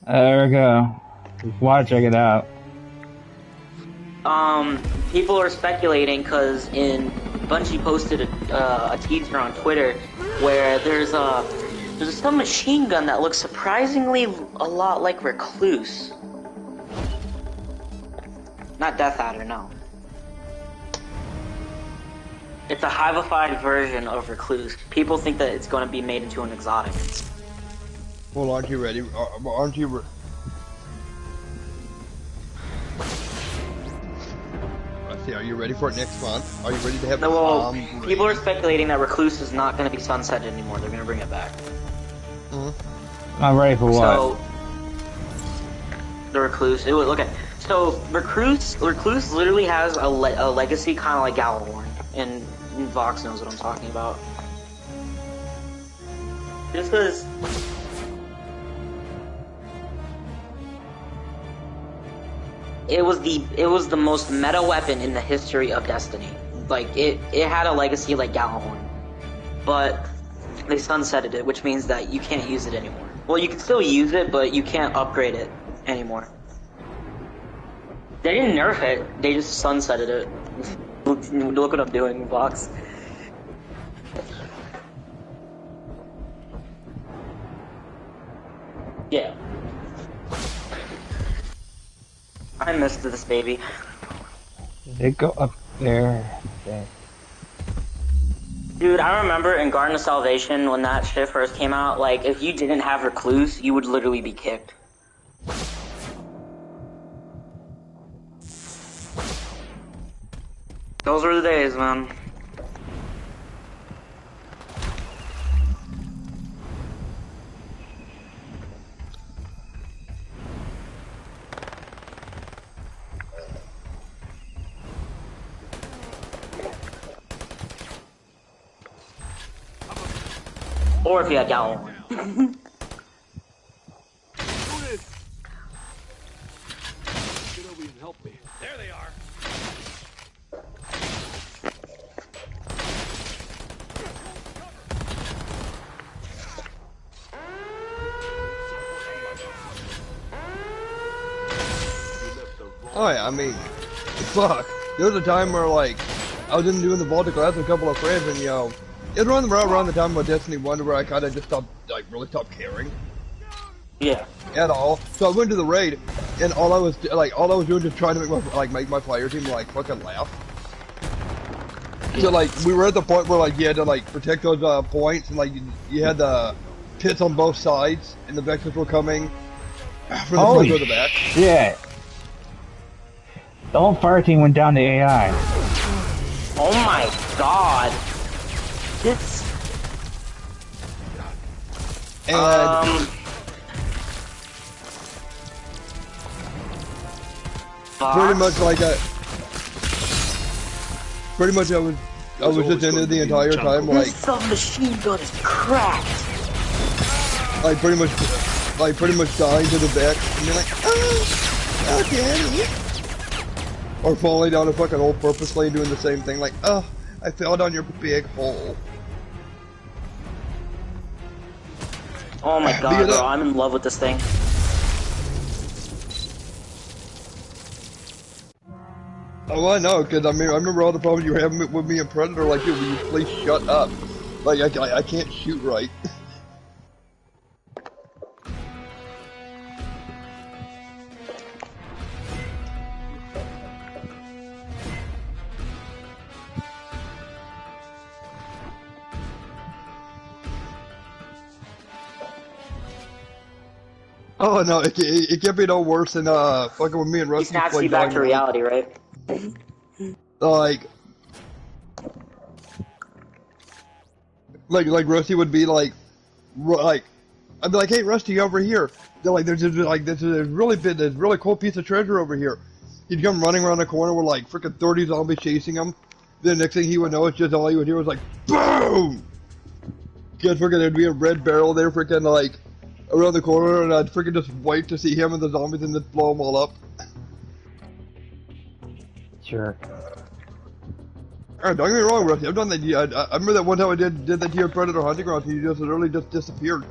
There we go. Want to check it out. People are speculating because Bungie posted a teaser on Twitter where there's a submachine gun that looks surprisingly a lot like Recluse. Not Death Adder, no. It's a hivified version of Recluse. People think that it's going to be made into an exotic. Well, aren't you ready? Aren't you? I see. Are you ready for it next month? Are you ready to have? No, well, people are speculating that Recluse is not going to be sunsetted anymore. They're going to bring it back. I'm ready for what? So, the Recluse. So Recluse literally has a legacy kind of like Gjallarhorn, and Vox knows what I'm talking about. Just because it was the most meta weapon in the history of Destiny. Like it had a legacy like Gjallarhorn, but they sunsetted it, which means that you can't use it anymore. Well, you can still use it, but you can't upgrade it anymore. They didn't nerf it, they just sunsetted it. Look what I'm doing, Vox. Yeah. I missed this baby. Did it go up there? Okay. Dude, I remember in Garden of Salvation when that shit first came out, like, if you didn't have Recluse, you would literally be kicked. Those were the days, man. Or if you had Gjallarhorn. Help me. There they are. Oh yeah, I mean, fuck. There was a time where like I was doing the Baltic class with a couple of friends, and it was around the time of Destiny 1 where I kind of just really stopped caring. Yeah. At all. So I went to the raid, and all I was doing just trying to make my player team like fucking laugh. So like we were at the point where like you had to like protect those points, and like you had the pits on both sides, and the Vexes were coming from the front or the back. Shit. The whole fire team went down to AI. Oh my god. It's... And... pretty much like that. Pretty much I was just in it the entire time, like... This submachine gun is cracked! Like pretty much dying to the back, and you're like, oh Daddy! Or falling down a fucking hole purposely doing the same thing, like, oh, I fell down your big hole. Oh my god, bro, I'm in love with this thing. Oh, I know, because I mean, I remember all the problems you were having with me and Predator, like, dude, will you please shut up? Like, I can't shoot right. Oh no, it can't be no worse than fucking with me and Rusty. He snaps you back to reality, right? Like Rusty would be like I'd be like, hey Rusty, over here. They're like, there's this really cool piece of treasure over here. He'd come running around the corner with like freaking 30 zombies chasing him. The next thing he would know, it's just all he would hear was like, boom! Because freaking there'd be a red barrel there, freaking like around the corner, and I'd freaking just wait to see him and the zombies and just blow them all up. Sure. Alright, don't get me wrong, Rusty. I've done that. I remember that one time I did that to your Predator hunting grounds, and you just literally just disappeared.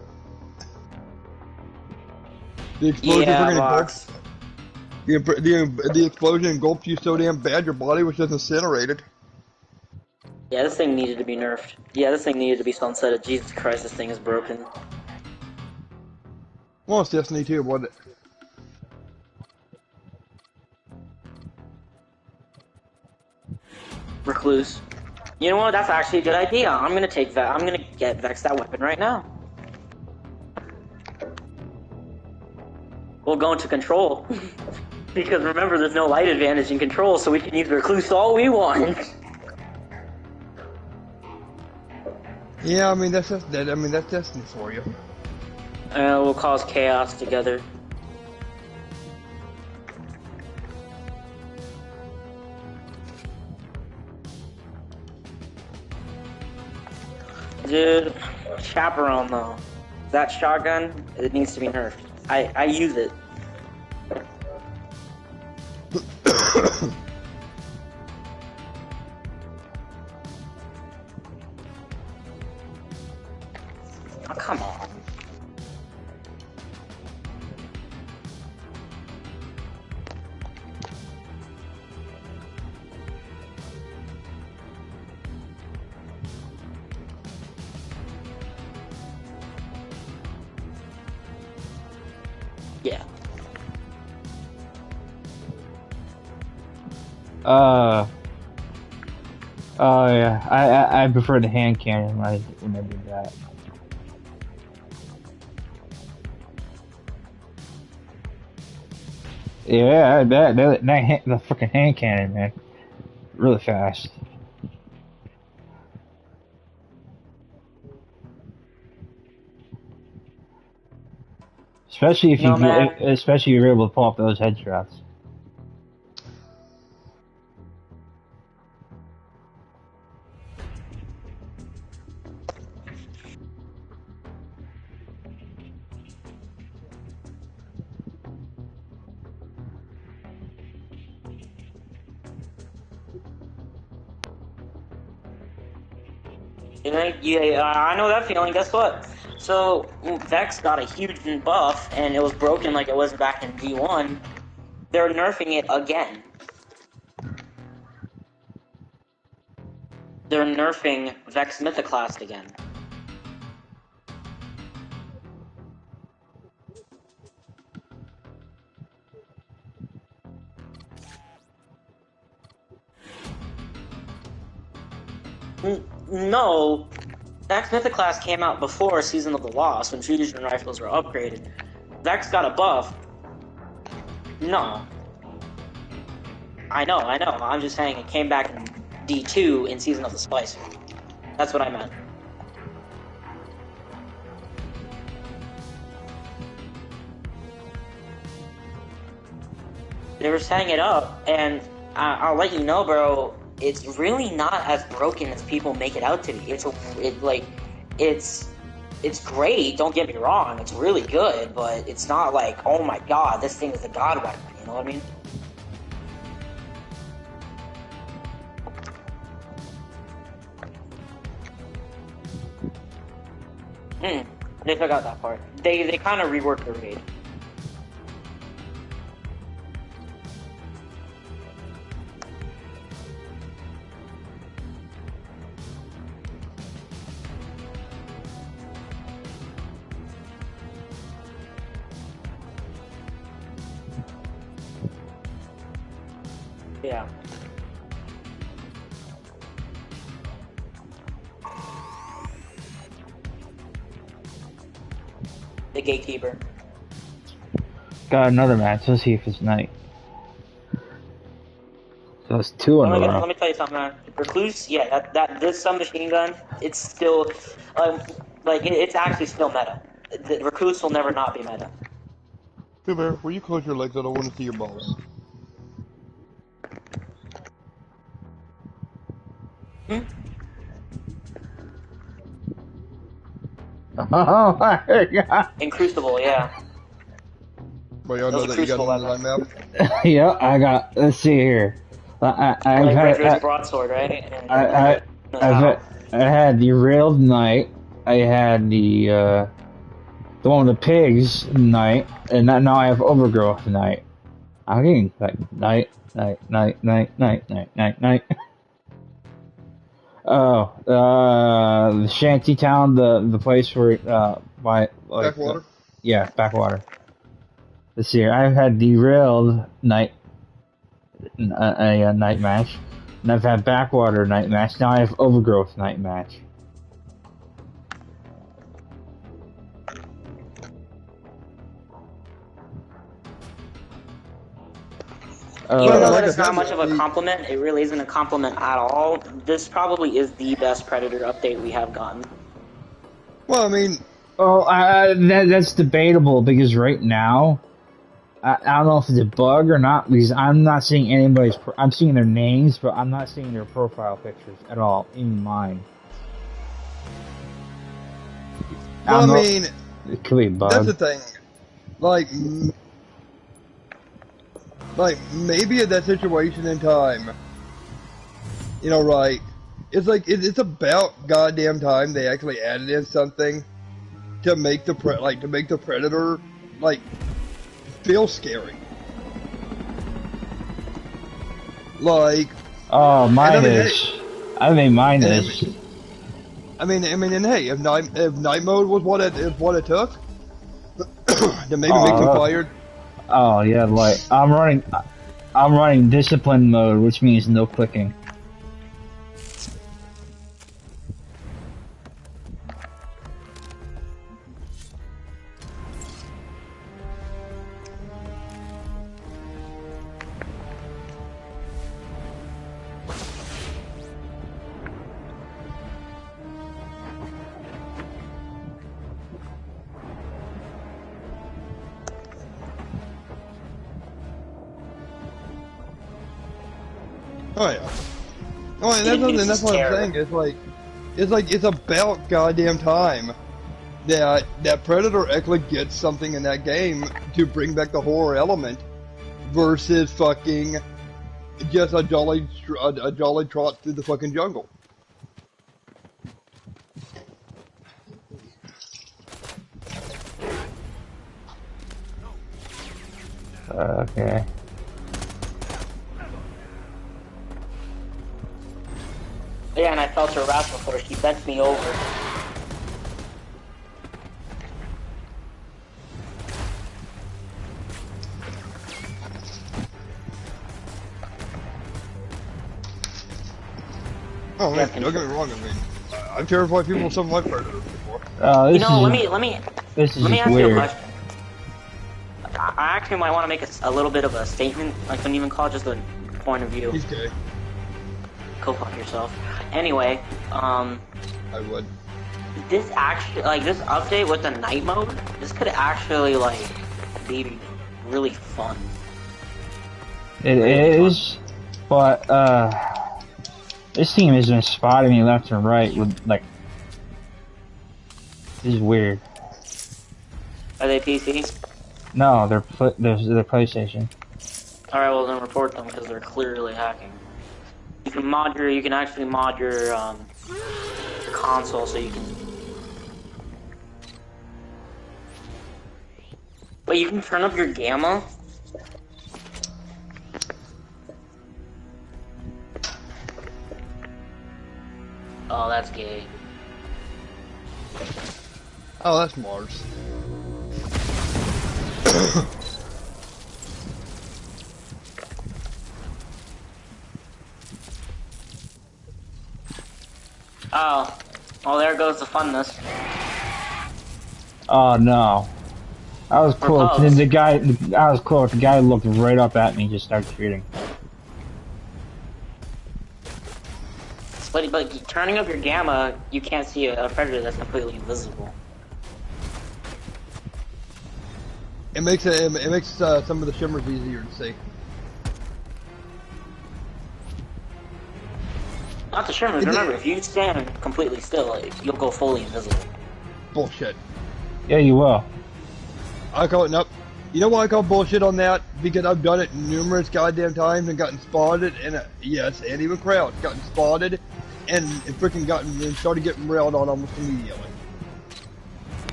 The explosion Yeah, freaking Vox. engulfed. The explosion engulfed you so damn bad your body was just incinerated. Yeah, this thing needed to be nerfed. Yeah, this thing needed to be sunsetted. Jesus Christ, this thing is broken. Well, it's Destiny 2, wasn't it? Recluse. You know what? That's actually a good idea. I'm gonna take that. I'm gonna get Vex that weapon right now. We'll go into control. Because remember, there's no light advantage in control, so we can use Recluse all we want. Yeah, I mean that's just that. I mean that's Destiny for you. We'll cause chaos together. Dude, Chaperone though. That shotgun, it needs to be nerfed. I use it. Oh, come on. Yeah. Oh yeah. I prefer the hand cannon when I did that. Yeah, the fucking hand cannon, man, really fast. Especially if No, man. especially if you're able to pull off those headshots. Yeah, I know that feeling. Guess what? So Vex got a huge buff, and it was broken like it was back in D1. They're nerfing it again. They're nerfing Vex Mythoclast again. No, Vex Mythoclast came out before Season of the Lost when fusion rifles were upgraded. Vex got a buff. No. I know. I'm just saying it came back in D2 in Season of the Spice. That's what I meant. They were setting it up, and I'll let you know, bro. It's really not as broken as people make it out to be. It's great. Don't get me wrong. It's really good, but it's not like, oh my god, this thing is a god weapon. You know what I mean? They forgot that part. They kind of reworked the raid. Yeah. The Gatekeeper. Got another match. Let's see if it's night. So it's two in a row. Let me tell you something, man. Recluse, yeah, this submachine gun, it's still, it's actually still meta. The Recluse will never not be meta. Hey Bear, will you close your legs? I don't want to see your balls. Oh my god. In Crucible, yeah. But y'all know that you got on the map? Yeah, I got. Let's see here. I've had broadsword, right? I had the railed knight. I had the the one with the pigs night, and now I have overgrowth night. I'm getting like night. Oh, the shanty town, the place where by like Backwater. yeah, backwater. This year I've had derailed night a night match, and I've had backwater night match. Now I have overgrowth night match. Even though like that is I said, not much of a compliment, it really isn't a compliment at all. This probably is the best Predator update we have gotten. Well, I mean, Oh, that's debatable because right now, I don't know if it's a bug or not because I'm not seeing anybody's. I'm seeing their names, but I'm not seeing their profile pictures at all in mine. well, I mean, It could be a bug. that's the thing. Like maybe at that situation in time, you know, right? It's like it's about goddamn time they actually added in something to make the Predator like feel scary. Like, Oh, mine and I mean, is. I mean, mine and is. I mean, and hey, if night mode was what it took, to maybe make them fired. Oh yeah, like I'm running discipline mode, which means no clicking. Oh yeah. Oh, and that's what I'm saying. It's about goddamn time that Predator actually gets something in that game to bring back the horror element, versus fucking just a jolly trot through the fucking jungle. Okay. Yeah, and I felt her wrath before she bent me over. Oh man, don't get me wrong. I mean, I've terrified people with something like Predator before. This You know, is, let me this is let me just ask you a weird. question. I actually might want to make a little bit of a statement. I couldn't even call it just a point of view. He's gay. Go fuck yourself. Anyway, I would. this actually, like, this update with the night mode, this could actually, like, be really fun. It is, but this team has been spotting me left and right with like. This is weird. Are they PC? No, they're PlayStation. Alright, well then report them because they're clearly hacking. You can actually mod your console so you can. But you can turn up your gamma. Oh, that's gay. Oh, that's Mars. Oh, well there goes the funness. Oh no, I was close. Propose. I was close. The guy looked right up at me and just started shooting. But turning up your gamma, you can't see a predator that's completely invisible. It makes some of the shimmers easier to see. Not the shimmers. Remember, if you stand completely still, like, you'll go fully invisible. Bullshit. Yeah, you will. I call it nope. You know why I call bullshit on that? Because I've done it numerous goddamn times and gotten spotted, and yes, and even crowds gotten spotted, and freaking started getting railed on almost immediately.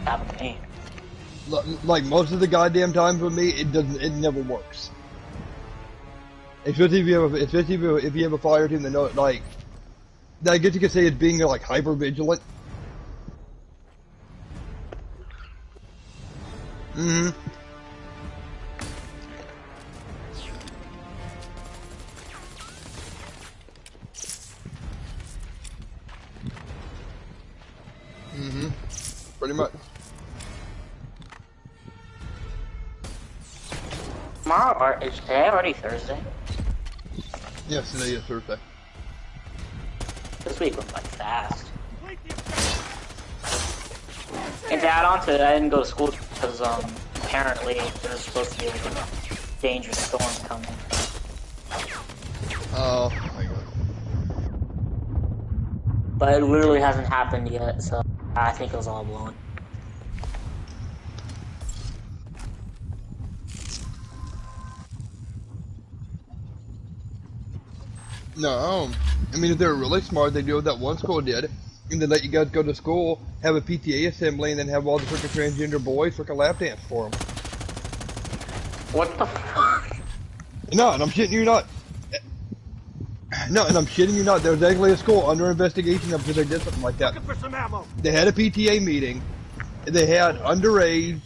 Happened to me. like most of the goddamn times with me, it never works. Especially if you have a fire team that know like, I guess you could say it's being like hyper vigilant. Mm-hmm. Mm-hmm. Pretty much. Tomorrow, or is today already Thursday? Yes, today is Thursday. This week went like fast. And to add on to it, I didn't go to school because apparently there's supposed to be like a dangerous storm coming. Oh my god. But it literally hasn't happened yet, so I think it was all blowing. No, I mean if they're really smart, they do what that one school did, and they let you guys go to school, have a PTA assembly, and then have all the freaking transgender boys freaking lap dance for them. What the fuck? No, and I'm shitting you not. No, and I'm shitting you not. There was actually a school under investigation because they did something like that. Looking for some ammo. They had a PTA meeting. They had underage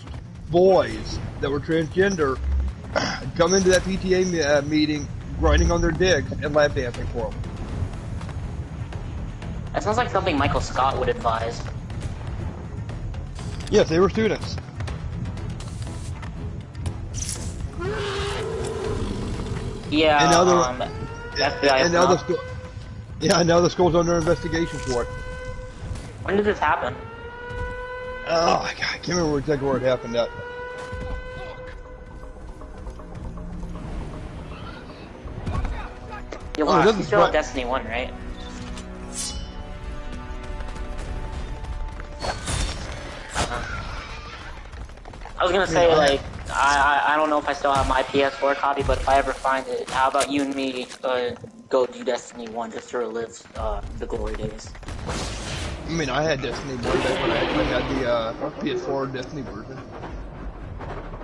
boys that were transgender come into that PTA meeting, grinding on their dicks and lap dancing for them. That sounds like something Michael Scott would advise. Yes, they were students. Yeah, And now FBI and now the school's under investigation for it. When did this happen? Oh, I can't remember exactly where it happened at. You Oh, lost. this You is still have right. Destiny 1, right? I was gonna say, like, I don't know if I still have my PS4 copy, but if I ever find it, how about you and me go do Destiny 1 just to relive the glory days? I mean, I had Destiny 1 back when I actually had the PS4 Destiny version.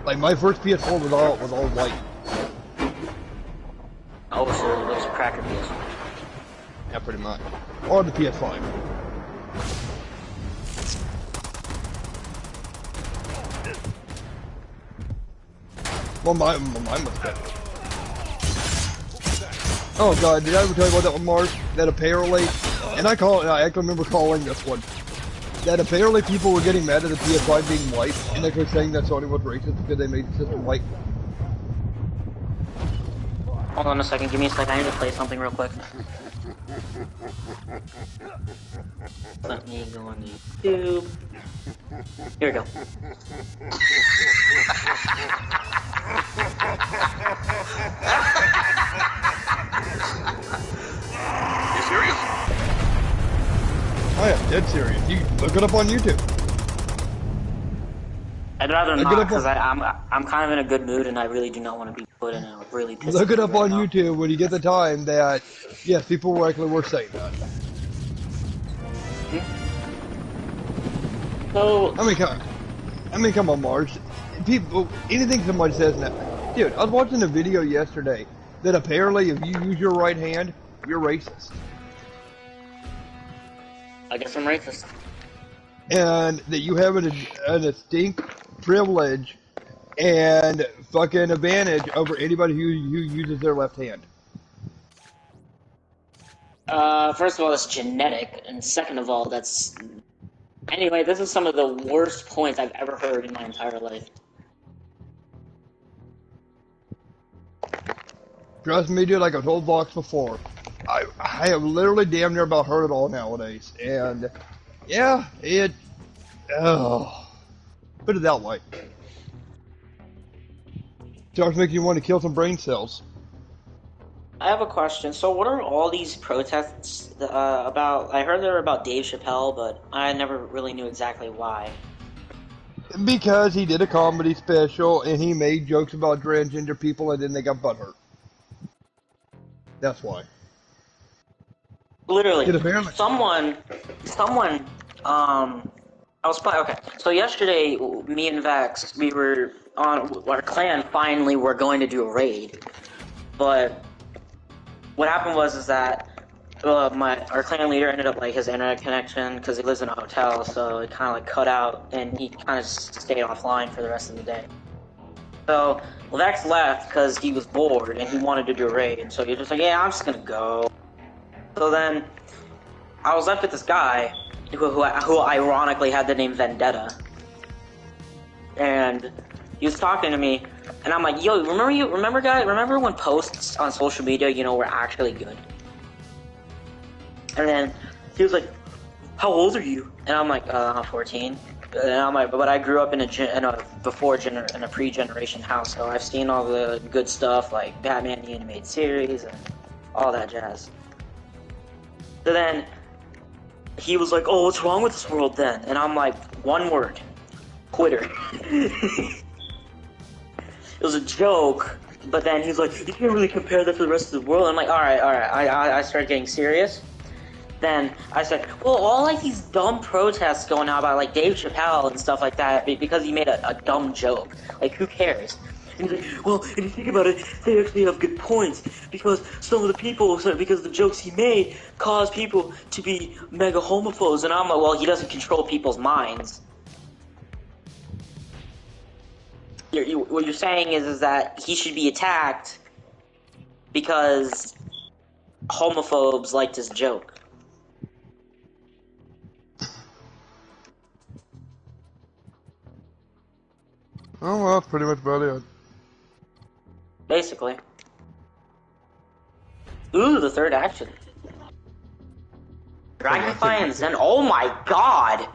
Like, my first PS4 was all white. Oh, so it was cracker PS4. Yeah, pretty much. Or the PS5. Well, mine was better. Oh god, did I ever tell you about that one, Mark? That apparently, and I actually remember calling this one, that apparently people were getting mad at the PS5 being white, and they were saying that Sony was racist because they made the system white. Hold on a second, give me a second, I need to play something real quick. Let me go on YouTube. Here we go. You serious? I am dead serious. You can look it up on YouTube. I'd rather Look it not, up because I'm kind of in a good mood and I really do not want to be put in a really pissy Look it up mood on right now. YouTube when you get the time that, yes, people were saying that. So, I mean, come on, Mars. People, anything somebody says now. Dude, I was watching a video yesterday that apparently if you use your right hand, you're racist. I guess I'm racist. And that you have a distinct privilege and fucking advantage over anybody who uses their left hand. First of all, that's genetic, and second of all, that's... Anyway, this is some of the worst points I've ever heard in my entire life. Trust me, dude, like I told Vox before, I have literally damn near about heard it all nowadays. And, yeah, it... Oh, put it that way. Starts making you want to kill some brain cells. I have a question. So what are all these protests about? I heard they were about Dave Chappelle, but I never really knew exactly why. Because he did a comedy special and he made jokes about transgender people and then they got butthurt. That's why. Literally, It apparently- someone, I was okay. So yesterday, me and Vex, we were on our clan. Finally, were going to do a raid, but what happened was is that our clan leader ended up like his internet connection because he lives in a hotel, so it kind of like cut out, and he kind of stayed offline for the rest of the day. So Vex left because he was bored and he wanted to do a raid, and so he was just like, "Yeah, I'm just gonna go." So then I was left with this guy who ironically had the name Vendetta, and he was talking to me, and I'm like, "Yo, remember when posts on social media, were actually good?" And then he was like, "How old are you?" And I'm like, "I'm 14." And I'm like, "But I grew up in a pre-generation house, so I've seen all the good stuff like Batman the Animated Series and all that jazz." So then he was like, "Oh, what's wrong with this world then?" And I'm like, one word, quitter. It was a joke, but then he's like, "You can't really compare that to the rest of the world." I'm like, all right. I started getting serious. Then I said, "Well, all like these dumb protests going on about like Dave Chappelle and stuff like that because he made a dumb joke. Like, who cares?" And he's like, "Well, and you think about it, they actually have good points because some of the people, because the jokes he made caused people to be mega homophobes." And I'm like, "Well, he doesn't control people's minds. What you're saying is that he should be attacked because homophobes liked his joke." Oh well, that's pretty much about it. Basically. Ooh, the third action. Dragonfly and Zen. Oh my god!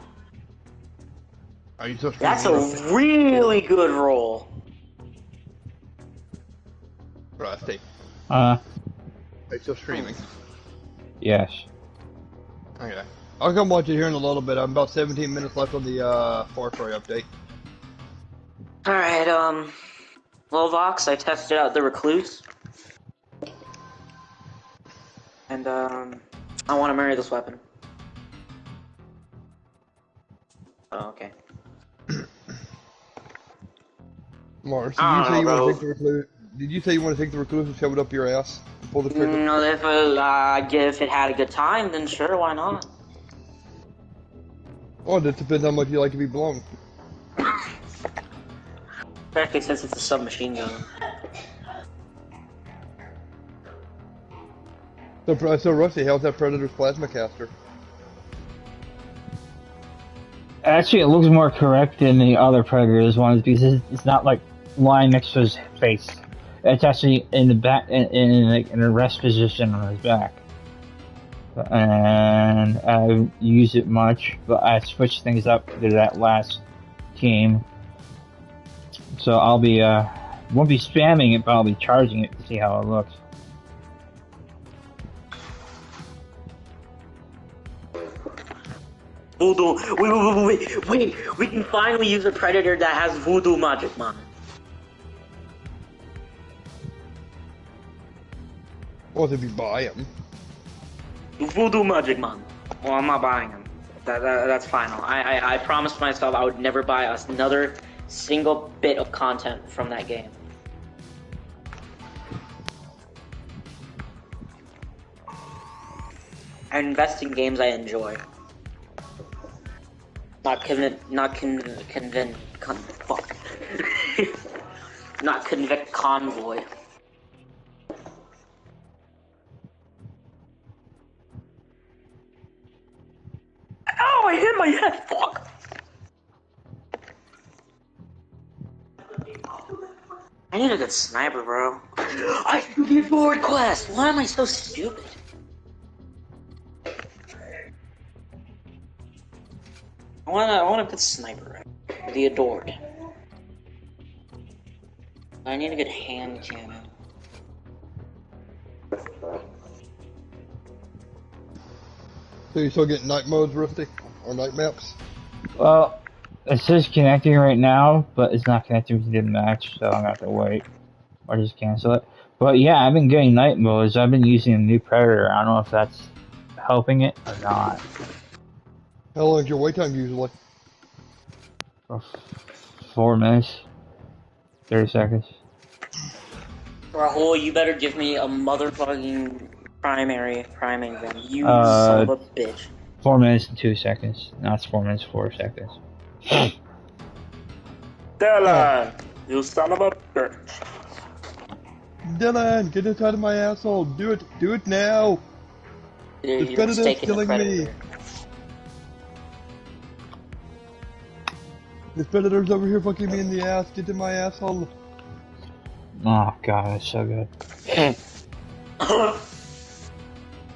Are you so That's a really good roll. Rusty, Uh, are you still streaming? yes. Okay. I'll come watch it here in a little bit. I'm about 17 minutes left on the Far Cry update. Alright, Lovox, I tested out the Recluse. And, I want to marry this weapon. Oh, okay. Mars, did you say you want to take the Recluse and shove it up your ass? And pull the trigger? No, if it had a good time, then sure, why not? Oh, that depends how much you like to be blown. Especially since it's a submachine gun. So Rusty, how's that Predator's plasma caster? Actually, it looks more correct than the other Predators ones because it's not like lying next to his face. It's actually in the back, in a rest position on his back. And I use it much, but I switched things up to that last game. So I'll be, won't be spamming it, but I'll be charging it to see how it looks. Voodoo. Wait. We can finally use a Predator that has Voodoo Magic Man. Well, if you buy him. Voodoo Magic Man. Well, I'm not buying him. That's final. I promised myself I would never buy another single bit of content from that game. I invest in games I enjoy. Not convict convoy. Ow, I hit my head, fuck! I need a good sniper, bro. I should be board quest! Why am I so stupid? I want a good sniper. The Adored. I need a good hand cannon. So you still getting night modes, Rusty? Or night maps? Well, it says connecting right now, but it's not connecting to the match, so I'm gonna have to wait. Or just cancel it. But yeah, I've been getting night modes. I've been using a new Predator. I don't know if that's helping it or not. How long is your wait time usually? For 4 minutes. 30 seconds. Rahul, you better give me a motherfucking priming exam. You son of a bitch. 4 minutes and 2 seconds. No, it's 4 minutes, 4 seconds. Dylan, you son of a bitch. Dylan, get inside of my asshole. Do it now. Dude, The you're predator's mistaken the killing me. predator. This predator's over here fucking me in the ass. Get in my asshole. Oh god, that's so good.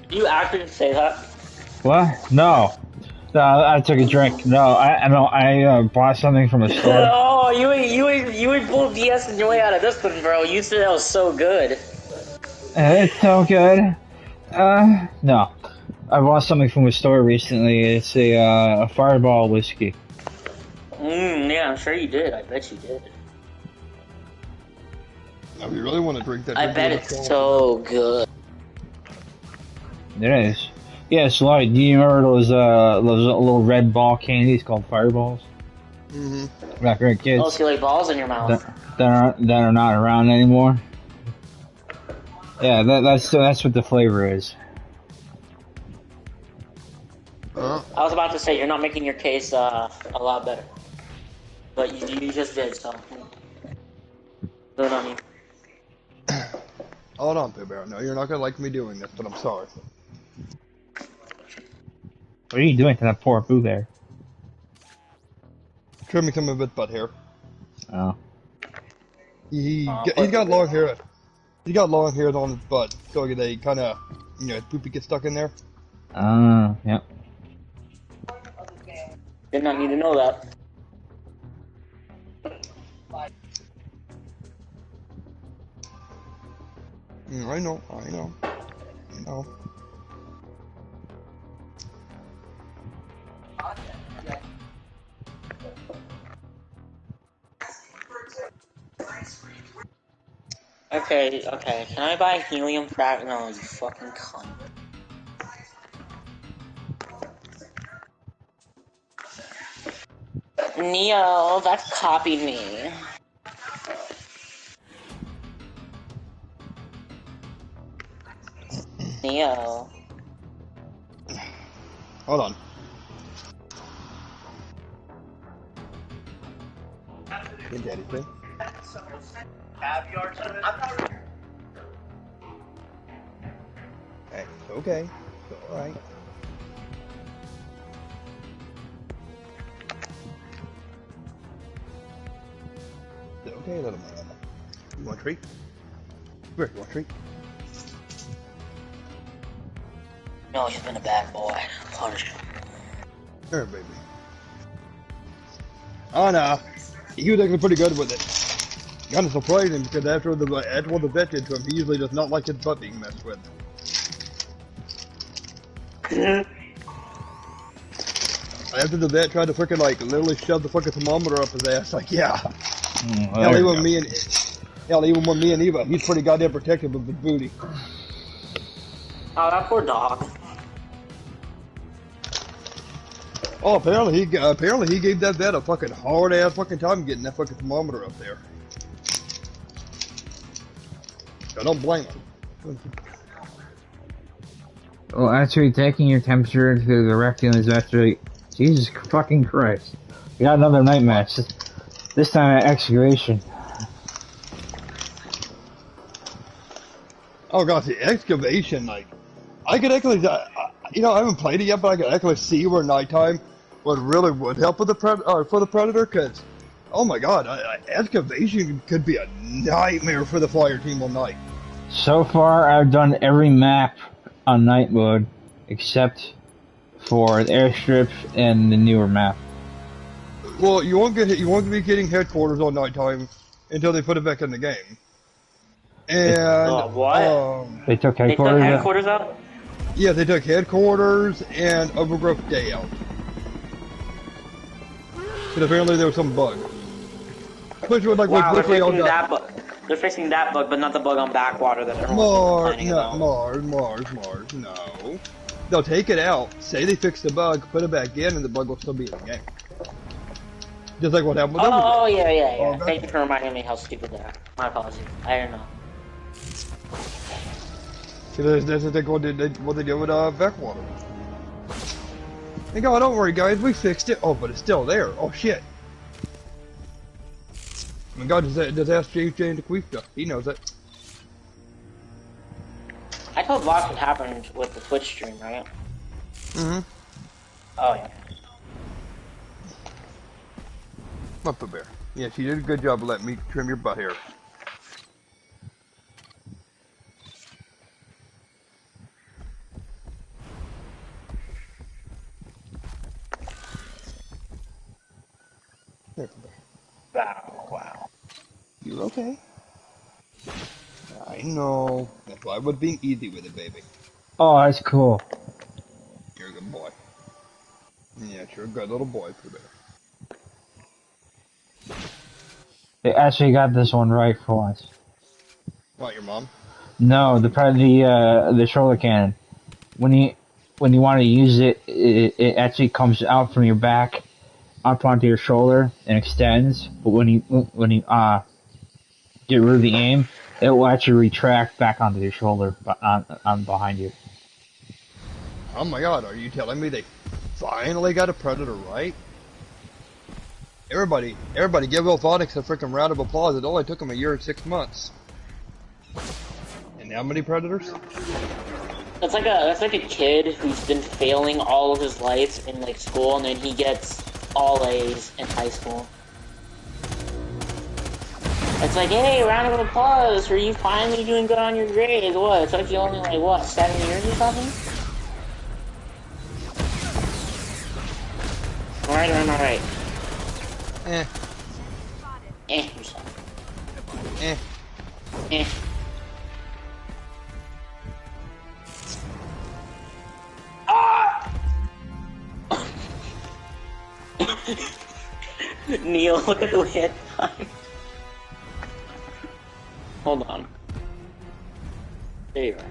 You actually say that? What? No. No, I took a drink. No, I bought something from a store. Oh, you ain't pulled BS in your way out of this one, bro. You said that was so good. It's so good. No. I bought something from a store recently. It's a Fireball whiskey. Yeah, I'm sure you did. I bet you did. Now, if you really want to drink that, I bet it's so good. It is. Yeah, Sly, do you remember those little red ball candies called Fireballs? Mm-hmm. Back when kids. Oh, so you like balls in your mouth. That are not around anymore. Yeah, that's what the flavor is. Huh? I was about to say, you're not making your case a lot better. But you just did, so. Good on you. Hold on, Pooh Bear. No, you're not gonna like me doing this, but I'm sorry. What are you doing to that poor Pooh Bear? Trimming some of his butt hair. Oh. He's got long hair. He got long hairs on his butt, so they kind of, his poopy gets stuck in there. Yep. Did not need to know that. I know. Okay. Can I buy helium frac? No, you fucking cunt. Neo, that copied me. Neo. Hold on. Get daddy thing. Hey, it's okay. It's alright. It's okay, little man. You want a treat? Here, you want a treat? No, he's been a bad boy. Punish him. Here, baby. Oh no, he was actually pretty good with it. Kind of surprising because after the vet did to him, he usually does not like his butt being messed with. After the vet tried to freaking literally shove the fucking thermometer up his ass, yeah. Hell, even when me and Eva, he's pretty goddamn protective of his booty. Oh, that poor dog. Oh, apparently he gave that vet a fucking hard ass fucking time getting that fucking thermometer up there. I don't blame him. Well, actually taking your temperature to the rectum is actually... Jesus fucking Christ. You got another night match. This time at excavation. Oh gosh, the excavation, I could actually, I haven't played it yet, but I could actually see where nighttime would help with for the Predator, because, oh my god, excavation could be a nightmare for the fire team all night. So far, I've done every map on night mode, except for the airstrip and the newer map. Well, you won't be getting headquarters on nighttime until they put it back in the game. And what? They took They took headquarters, headquarters out? Yeah, they took headquarters and Overgrowth Day out. Because apparently there was some bug. Which was Wow, they're literally all fixing done. that bug. They're fixing that bug, but not the bug on backwater that everyone's complaining about. Mars, no. They'll take it out, say they fixed the bug, put it back in, and the bug will still be in the game. Just like what happened with Overwatch. Oh, yeah. Oh, okay. Thank you for reminding me how stupid they are. My apologies. I don't know. See, that's what they did with Backwater. Hey, God, don't worry, guys. We fixed it. Oh, but it's still there. Oh, shit. I mean, God, just ask James DeQuista. He knows it. I told Vox what happened with the Twitch stream, right? Mm-hmm. Oh, yeah. Papa Bear. Yeah, she did a good job of letting me trim your butt hair. There, Wow. you okay? I know. That's why I was being easy with it, baby. Oh, that's cool. You're a good boy. Yeah, you're a good little boy, Pooh Bear. They actually got this one right for once. What, your mom? No, the shoulder cannon. When you want to use it, it actually comes out from your back up onto your shoulder and extends. But when you get rid of the aim, it will actually retract back onto your shoulder on behind you. Oh my God, are you telling me they finally got a Predator right? Everybody give Ilphonics a freaking round of applause. It only took them 1 year and 6 months. And how many Predators? That's like a kid who's been failing all of his life in like school, and then he gets all A's in high school. It's like, hey, round of applause for you finally doing good on your grades. What? It took you only like what, 7 years or something? Alright or am I right? Eh. Yourself. Eh. Neil, look at the way it timed. Hold on. There you are.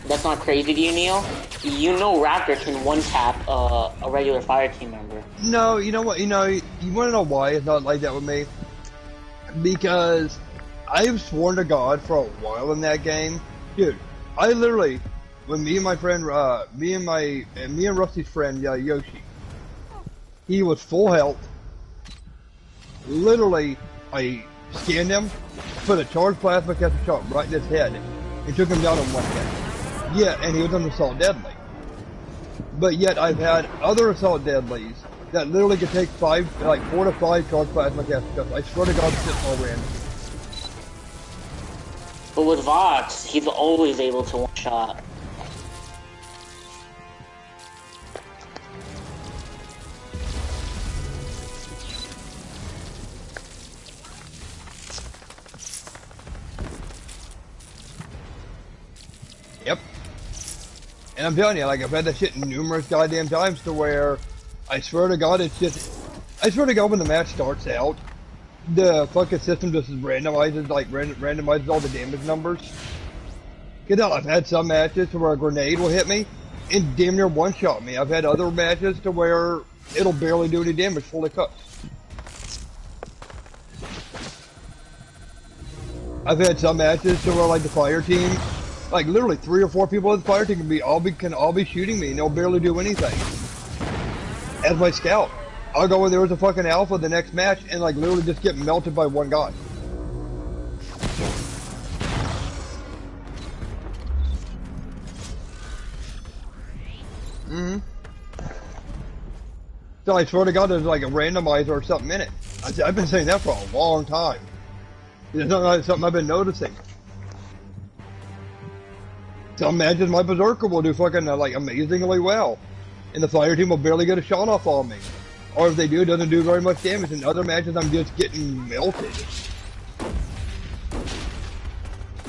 That's not crazy to you, Neil. You know Raptor can one tap a regular fire team member. No, you know what? You want to know why it's not like that with me? Because I have sworn to God for a while in that game, dude. I literally, when me and my friend, me and Rusty's friend Yoshi, he was full health. Literally, I scanned him, put a charged plasma caster shot right in his head, and took him down in one hit. Yeah, and he was on Assault Deadly. But yet I've had other Assault Deadlies that literally could take 4 to 5 charged plasma caster shots. I swear to God, it's all random. But with Vox, he's always able to one shot. Yep. And I'm telling you, like, I've had that shit numerous goddamn times to where I swear to God, it's just, I swear to God, when the match starts out, the fucking system just randomizes all the damage numbers. You know, I've had some matches to where a grenade will hit me and damn near one-shot me. I've had other matches to where it'll barely do any damage, fully cooked. I've had some matches to where, like, the fire team, like, literally 3 or 4 people in the fire team can all be shooting me and they'll barely do anything. As my scout, I'll go when there was a fucking alpha the next match and, like, literally just get melted by one guy. So I swear to God, there's like a randomizer or something in it. I've been saying that for a long time. It's not something I've been noticing. Some matches my Berserker will do fucking like amazingly well, and the fire team will barely get a shot off on me. Or if they do, it doesn't do very much damage. In other matches, I'm just getting melted.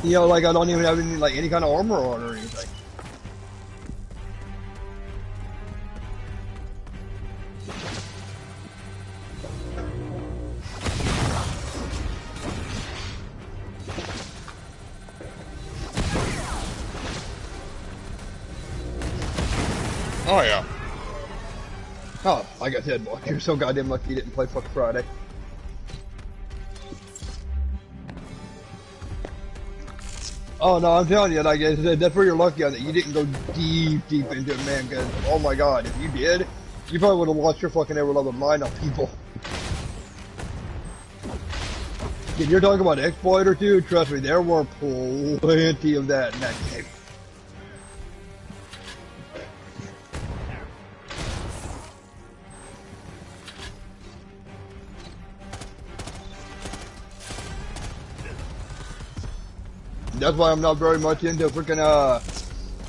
You know, like I don't even have any kind of armor on or anything. Oh yeah. Oh, like I said, boy, you're so goddamn lucky you didn't play fucking Friday. Oh no, I'm telling you, like I said, that's where you're lucky on it. You didn't go deep into it, man. Because oh my god, if you did, you probably would have lost your fucking ever loving mind on people. If you're talking about exploiter, dude, trust me, there were plenty of that in that game. That's why I'm not very much into freaking,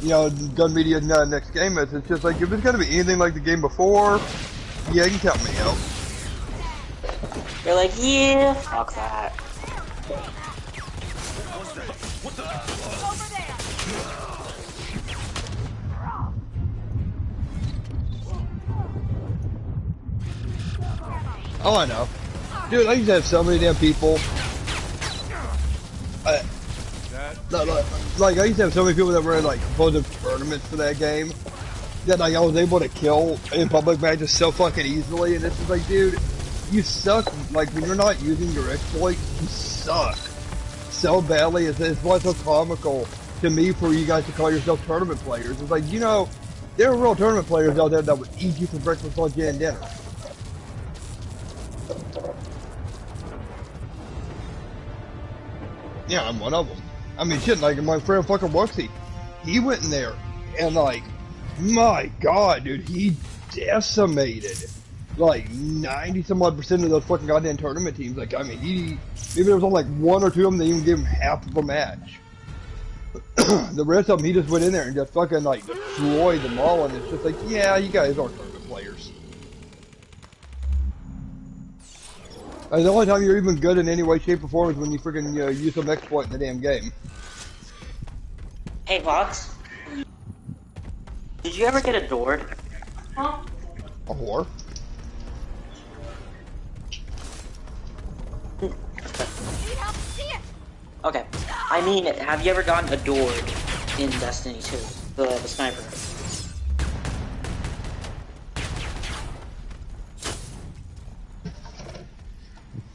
you know, gun media next game. It's just like, if it's gonna be anything like the game before, yeah, you can count me out. You're like, yeah, fuck that. Oh, I know. Dude, I used to have so many damn people. Like, I used to have so many people that were in, like, supposed tournaments for that game that, like, I was able to kill in public matches so fucking easily, and it's just like, dude, you suck. Like, when you're not using your exploit, you suck so badly. It's why it's so comical to me for you guys to call yourself tournament players. It's like, you know, there are real tournament players out there that would eat you for breakfast, lunch, and dinner. Yeah, I'm one of them. I mean, shit, like, my friend fucking Wuxie, he went in there, and, like, my god, dude, he decimated, like, 90-some-odd% of those fucking goddamn tournament teams. Like, I mean, maybe there was only, like, one or two of them that even gave him half of a match. The rest of them, he just went in there and just fucking, like, destroyed them all, and it's just like, yeah, you guys are tournament players. Like, the only time you're even good in any way, shape, or form is when you freaking use some exploit in the damn game. Hey, Vox. Did you ever get adored? A whore? Okay. I mean, have you ever gotten adored in Destiny 2? The sniper.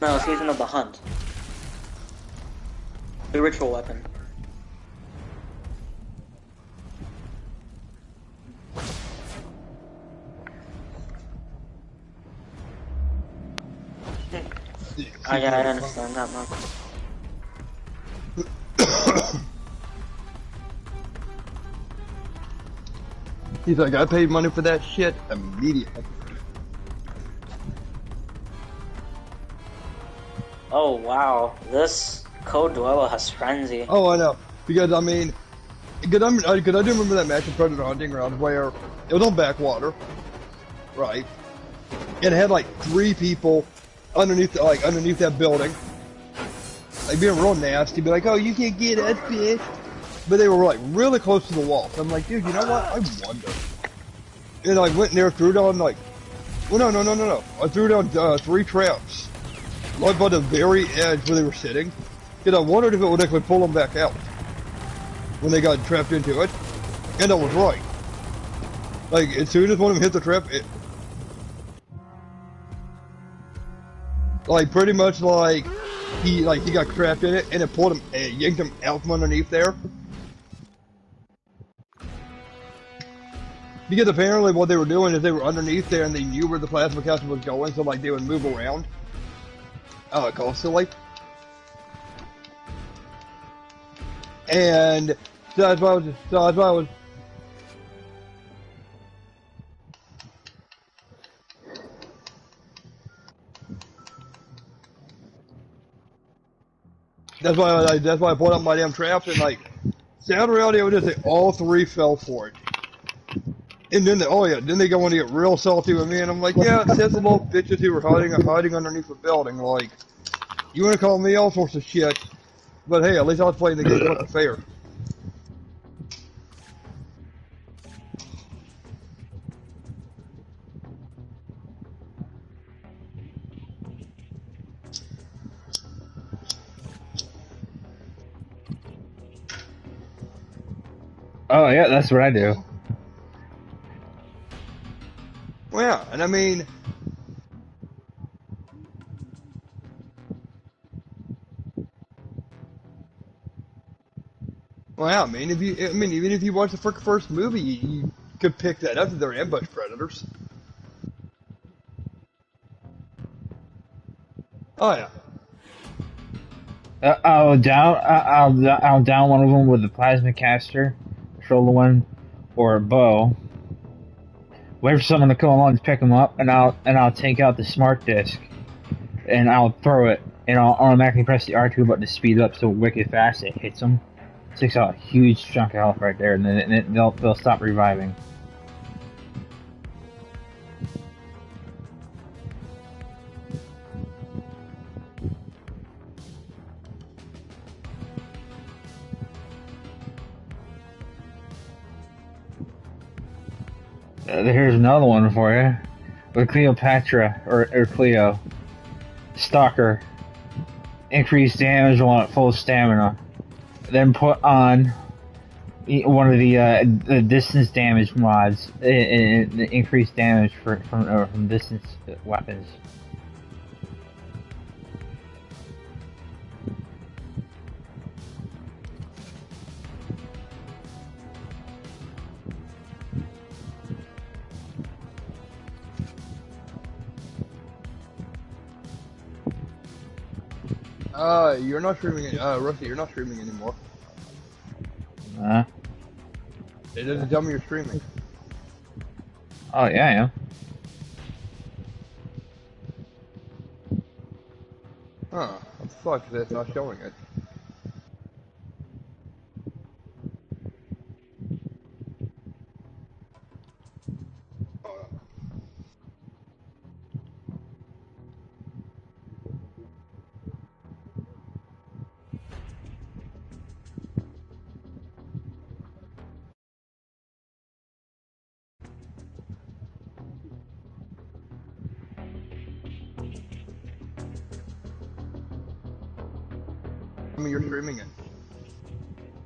No, Season of the Hunt. The ritual weapon. I understand that much. He's like, I paid money for that shit immediately. Oh wow, this Code Dweller has frenzy. Oh, I know. Because, I mean, because I do remember that match in Predator Hunting Ground where it was on Backwater, right? And it had like 3 people underneath that building. Like being real nasty, be like, oh, you can't get us, bitch. But they were like really close to the wall. So I'm like, dude, you know what? I wonder. And I went in there, threw down like, well, no. I threw down 3 traps. Right by the very edge where they were sitting. Because I wondered if it would actually pull them back out when they got trapped into it. And I was right. Like, as soon as one of them hit the trap, it... Like, pretty much like, he got trapped in it, and it pulled him, yanked him out from underneath there. Because apparently what they were doing is they were underneath there and they knew where the plasma caster was going, so like they would move around. Constantly. And so that's why I was that's why I pulled up my damn traps and like sound reality I would just say all 3 fell for it. And then then they go on to get real salty with me and I'm like, yeah, it's just the little bitches who were hiding underneath the building, like you wanna call me all sorts of shit. But hey, at least I was playing the game fucking fair. Oh yeah, that's what I do. And I mean, well, yeah, even if you watch the first movie, you could pick that up that they're ambush predators. Oh yeah. I'll down one of them with a plasma caster, control the one, or a bow. Wait for someone to come along to pick them up, and I'll take out the smart disc, and I'll throw it, and I'll automatically press the R2 button to speed up so wicked fast it hits them. Takes out a huge chunk of health right there, and then they'll stop reviving. Here's another one for you. With Cleopatra, or Cleo. Stalker. Increased damage while at full stamina. Then put on one of the distance damage mods. The increased damage from distance weapons. You're not streaming. Rusty, you're not streaming anymore. It doesn't tell me you're streaming. Oh yeah, I am. Huh? What the fuck? That's not showing it. I mean, you're streaming it.